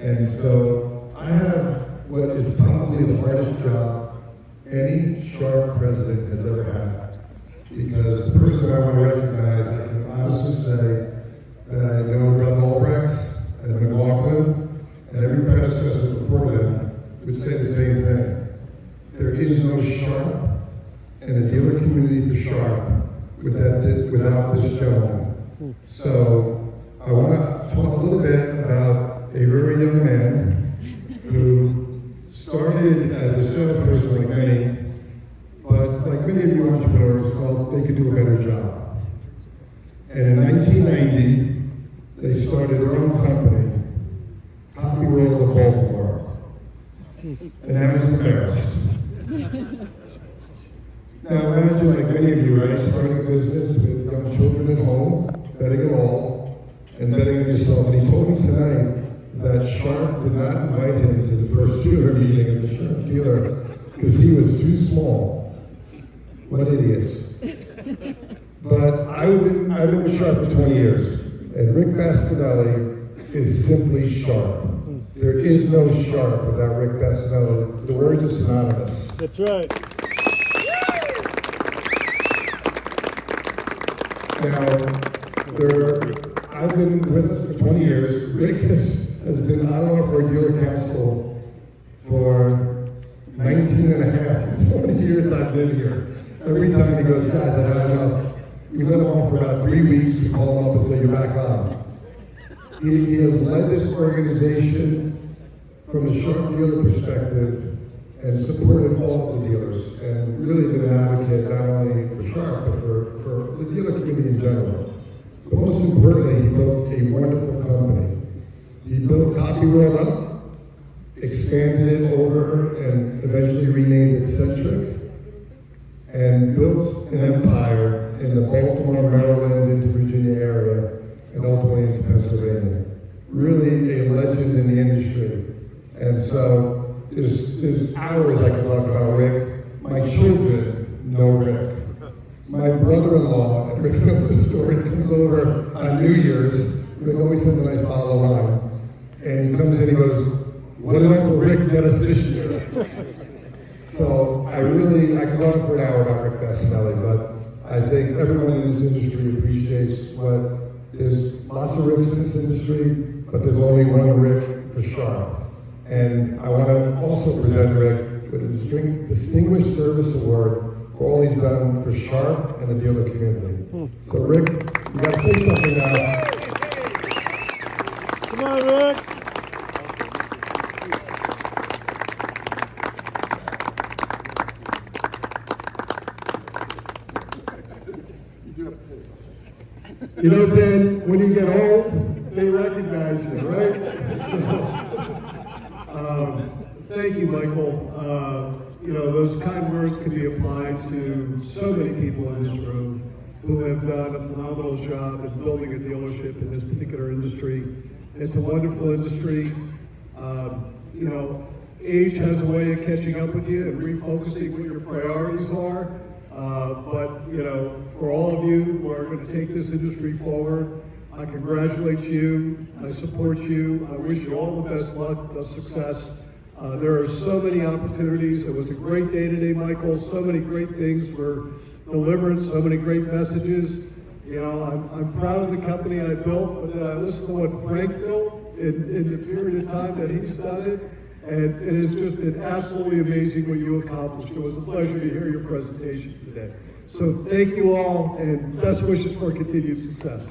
And so I have what is probably the hardest job any Sharp president has ever had. Because the person I want to recognize, I can honestly say that I know Brett Albrecht and McLaughlin and every predecessor before them would say the same thing. There is no Sharp and a dealer community for Sharp without this gentleman. So I want to talk a little bit about a very young man who started as a salesperson like many, but like many of you entrepreneurs felt they could do a better job. And in 1990, they started their own company, Copy World of Baltimore. And now he's embarrassed. Now imagine, like many of you, right, starting a business with young children at home, betting it all, and betting on yourself. And he told me tonight that Sharp did not invite him to the first dealer meeting as a Sharp dealer because he was too small. What idiots. But I've been with Sharp for 20 years, and Rick Bastinelli is simply Sharp. There is no Sharp without Rick Bastinelli. The words are synonymous. That's right. Now, I've been with us for 20 years. Rick has been on and off our dealer council for 19 and a half, 20 years I've been here. Every time he goes, guys, I have enough. We let him off for about 3 weeks, we call him up and say, you're back on. He has led this organization from the Sharp dealer perspective and supported all of the dealers and really been an advocate not only for Sharp, but for the dealer community in general. But most importantly, he built a wonderful company. He built Copy World up, expanded it over, and eventually renamed it Centric, and built an empire in the Baltimore, Maryland, into Virginia area, and ultimately into Pennsylvania. Really a legend in the industry. And so there's hours I can talk about Rick. My children know Rick. My brother-in-law, and Rick knows the story, comes over on New Year's. Rick always sends a nice bottle of wine. And he comes in and he goes, what did Uncle Rick get us this year? So I can go on for an hour about Rick Bastinelli, but I think everyone in this industry appreciates there's lots of Ricks in this industry, but there's only one Rick for Sharp. And I want to also present Rick with a Distinguished Service Award for all he's done for Sharp and the dealer community. So Rick, you got to say something now. Come on, Rick. You know, Ben, when you get old, they recognize you, right? Thank you, Michael. Those kind words can be applied to so many people in this room who have done a phenomenal job in building a dealership in this particular industry. It's a wonderful industry. Age has a way of catching up with you and refocusing what your priorities are. For all of you who are going to take this industry forward, I congratulate you, I support you, I wish you all the best luck of success. There are so many opportunities. It was a great day today, Michael. So many great things were delivered, so many great messages. I'm proud of the company I built, but then I listened to what Frank built in the period of time that he's done it, and it has just been absolutely amazing what you accomplished. It was a pleasure to hear your presentation today. So thank you all, and best wishes for continued success.